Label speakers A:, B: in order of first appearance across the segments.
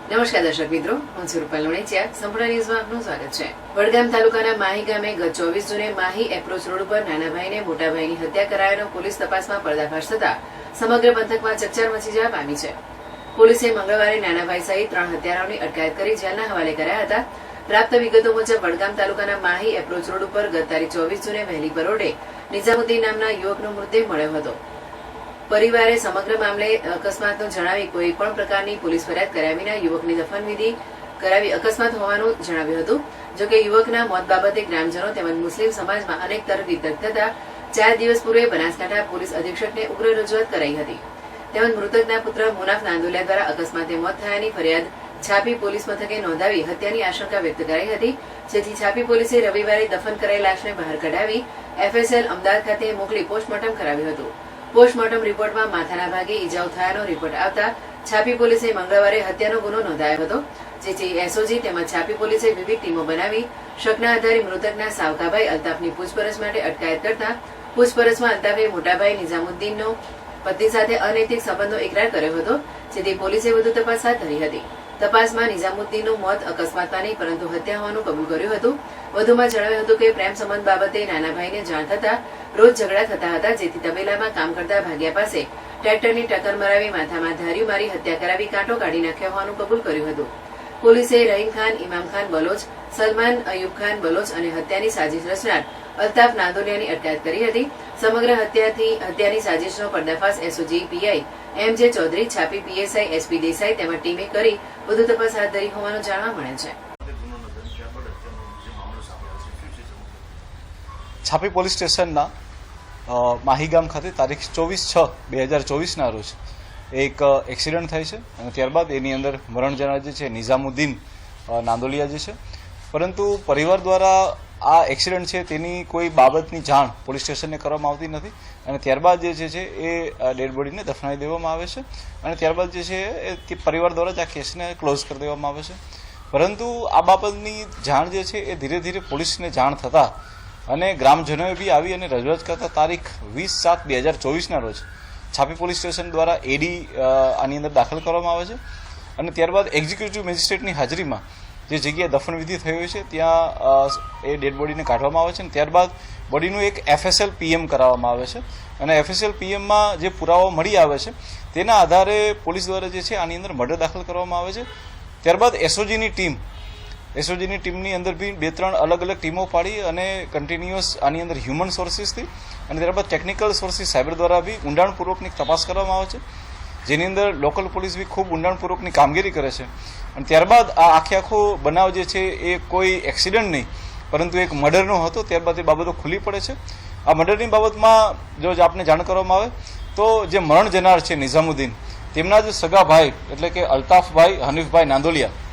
A: નમસ્કાર દર્શક મિત્રો, હું છું રૂપાલ લુણેચિયા. સંપૂર્ણ ન્યૂઝમાં આપનું સ્વાગત છે. વડગામ તાલુકાના માહી ગામે ગત 24 જૂને માહી એપ્રોચ રોડ ઉપર નાના ભાઈને મોટા ભાઈની હત્યા કરાયાનો પોલીસ તપાસમાં પર્દાફાશ થતા સમગ્ર પંથકમાં ચકચાર મચી જવા પામી છે. પોલીસે મંગળવારે નાના ભાઈ સહિત 3 હત્યારાઓની અટકાયત કરી જેલના હવાલે કર્યા હતા. પ્રાપ્ત વિગતો મુજબ વડગામ તાલુકાના માહી એપ્રોચ રોડ ઉપર ગત તારીખ 24 જૂને વહેલી પરોઢે નિઝામુદ્દીન નામના યુવકનો મૃતદેહ મળ્યો હતો. પરિવારે સમગ્ર મામલે અકસ્માતનો જણાવી કોઈ પણ પ્રકારની પોલીસ ફરિયાદ કર્યા વિના યુવકની દફનવિધિ કરાવી અકસ્માત હોવાનું જણાવ્યું હતું. જોકે યુવકના મોત બાબતે ગ્રામજનો તેમજ મુસ્લિમ સમાજમાં અનેક તર્ક વિતર્ક થતા 4 દિવસ પૂર્વે બનાસકાંઠા પોલીસ અધિક્ષકને ઉગ્ર રજૂઆત કરાઈ હતી. તેમજ મૃતકના પુત્ર મુનાફ નાંદોલિયા દ્વારા અકસ્માતે મોત થયાની ફરિયાદ છાપી પોલીસ મથકે નોંધાવી હત્યાની આશંકા વ્યક્ત કરાઈ હતી. જેથી છાપી પોલીસે રવિવારે દફન કરાયેલ લાશને બહાર કઢાવી FSL અમદાવાદ ખાતે મોકલી પોસ્ટમોર્ટમ કરાવ્યું હતું. પોસ્ટમોર્ટમ રિપોર્ટમાં માથાના ભાગે ઈજાઓ થયાનો રિપોર્ટ આવતા છાપી પોલીસે મંગળવારે હત્યાનો ગુનો નોંધાયો હતો. જેથી SOG તેમજ છાપી પોલીસે વિવિધ ટીમો બનાવી શકના આધારે મૃતકના સાવકાભાઈ અલ્તાફની પૂછપરછ માટે અટકાયત કરતા પૂછપરછમાં અલ્તાફે મોટાભાઈ નિઝામુદ્દીનનો પત્ની સાથે અનૈતિક સંબંધનો ઇકરાર કર્યો હતો. જેથી પોલીસે વધુ તપાસ હાથ ધરી હતી. તપાસમાં નિઝામુદ્દીનનું મોત અકસ્માતમાં નહીં પરંતુ હત્યા હોવાનું કબૂલ કર્યું હતું. વધુમાં જણાવ્યું હતું કે પ્રેમ સંબંધ બાબતે નાના ભાઈને જાણ થતા રોજ ઝઘડા થતા હતા. જેથી તબેલામાં કામ કરતા ભાગ્યા પાસે ટ્રેક્ટરની ટક્કર મરાવી માથામાં ધાર્યું મારી હત્યા કરાવી કાંટો કાઢી નાખ્યો હોવાનું કબૂલ કર્યું હતું. પોલીસે રહીમ ખાન, ઇમામ ખાન બલોચ, સલમાન અયુબ ખાન બલોચ અને હત્યાની સાજિશ રચનાર અલ્તાફ નાંદોલિયાની અટકાયત કરી હતી. સમગ્ર હત્યાની સાજિશનો પર્દાફાશ SOG PI MJ ચૌધરી, છાપી PSI SP દેસાઈ તેમજ ટીમે કરી વધુ તપાસ હાથ ધરી હોવાનું જાણવા મળે છે.
B: છાપી પોલીસ સ્ટેશનના માહી ગામ ખાતે તારીખ 24/6/2024ના રોજ એક એક્સિડન્ટ થાય છે અને ત્યારબાદ એની અંદર મરણ જનાર જે છે નિઝામુદ્દીન નાંદોલિયા જે છે. પરંતુ પરિવાર દ્વારા આ એક્સિડન્ટ છે તેની કોઈ બાબતની જાણ પોલીસ સ્ટેશનને કરવામાં આવતી નથી અને ત્યારબાદ જે છે એ ડેડ બોડીને દફનાવી દેવામાં આવે છે અને ત્યારબાદ જે છે એ પરિવાર દ્વારા જ આ કેસને ક્લોઝ કરી દેવામાં આવે છે. પરંતુ આ બાબતની જાણ જે છે એ ધીરે ધીરે પોલીસને જાણ થતાં અને ગ્રામજનોએ બી આવી અને રજૂઆત કરતા તારીખ 20/7/2024ના રોજ છાપી પોલીસ સ્ટેશન દ્વારા AD આની અંદર દાખલ કરવામાં આવે છે અને ત્યારબાદ એક્ઝિક્યુટિવ મેજિસ્ટ્રેટની હાજરીમાં જે જગ્યાએ દફનવિધિ થઈ હોય છે ત્યાં એ ડેડ બોડીને કાઢવામાં આવે છે અને ત્યારબાદ બોડીનું એક FSL PM કરાવવામાં આવે છે અને FSL PMમાં જે પુરાવો મળી આવે છે તેના આધારે પોલીસ દ્વારા જે છે આની અંદર મર્ડર દાખલ કરવામાં આવે છે. ત્યારબાદ SOGની ટીમની અંદર બી 2-3 અલગ અલગ ટીમો પાડી અને કન્ટિન્યુઅસ આની અંદર હ્યુમન સોર્સિસથી અને ત્યારબાદ ટેકનિકલ સોર્સિસ સાયબર દ્વારા બી ઊંડાણપૂર્વકની તપાસ કરવામાં આવે છે. જેની અંદર લોકલ પોલીસ બી ખૂબ ઊંડાણપૂર્વકની કામગીરી કરે છે અને ત્યારબાદ આ આખો બનાવ જે છે એ કોઈ એક્સિડન્ટ નહીં પરંતુ એક મર્ડરનો હતો. ત્યારબાદ એ બાબતો ખુલ્લી પડે છે. આ મર્ડરની બાબતમાં જો આપને જાણ કરવામાં આવે તો જે મરણ જનાર છે નિઝામુદ્દીન તેમના જ સગા ભાઈ એટલે કે અલ્તાફભાઈ હનીફભાઈ નાંદોલિયા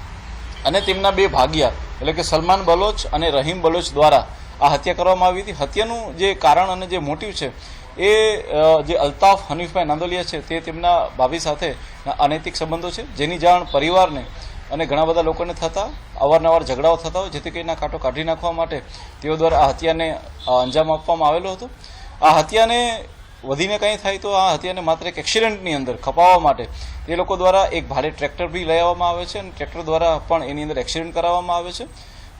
B: અને તેમના 2 ભાગિયા એટલે કે સલમાન બલોચ અને રહીમ બલોચ દ્વારા આ હત્યા કરવામાં આવી હતી. હત્યાનું જે કારણ અને જે મોટિવ છે એ જે અલ્તાફ હનીફભાઈ નાંદોલિયા છે તે તેમના ભાભી સાથે અનૈતિક સંબંધો છે જેની જાણ પરિવારને અને ઘણા બધા લોકોને થતા અવારનવાર ઝઘડાઓ થતા હોય જેથી કરીને કાંટો કાઢી નાખવા માટે તેઓ દ્વારા આ હત્યાને અંજામ આપવામાં આવેલો હતો. આ હત્યાને વધીને કંઈ થાય તો આ હત્યાને માત્ર એક એક્સિડન્ટની અંદર ખપાવવા માટે તે લોકો દ્વારા એક ભાડે ટ્રેક્ટર બી લઈ આવવામાં આવે છે અને ટ્રેક્ટર દ્વારા પણ એની અંદર એક્સિડન્ટ કરાવવામાં આવે છે.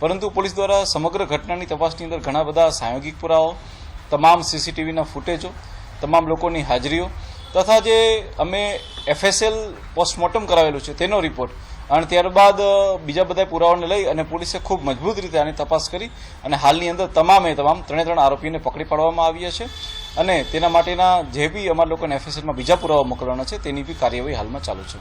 B: પરંતુ પોલીસ દ્વારા સમગ્ર ઘટનાની તપાસની અંદર ઘણા બધા સાયોગિક પુરાવાઓ, તમામ CCTVના ફૂટેજો, તમામ લોકોની હાજરીઓ તથા જે અમે FSL પોસ્ટમોર્ટમ કરાવેલું છે તેનો રિપોર્ટ અને ત્યારબાદ બીજા બધા પુરાવાઓને લઈ અને પોલીસે ખૂબ મજબૂત રીતે આની તપાસ કરી અને હાલની અંદર તમામ 3 આરોપીને પકડી પાડવામાં આવ્યા છે અને તેના માટેના જે બી અમારા લોકોને FSLમાં બીજા પુરાવા મોકલવાના છે તેની બી કાર્યવાહી હાલમાં ચાલુ છે.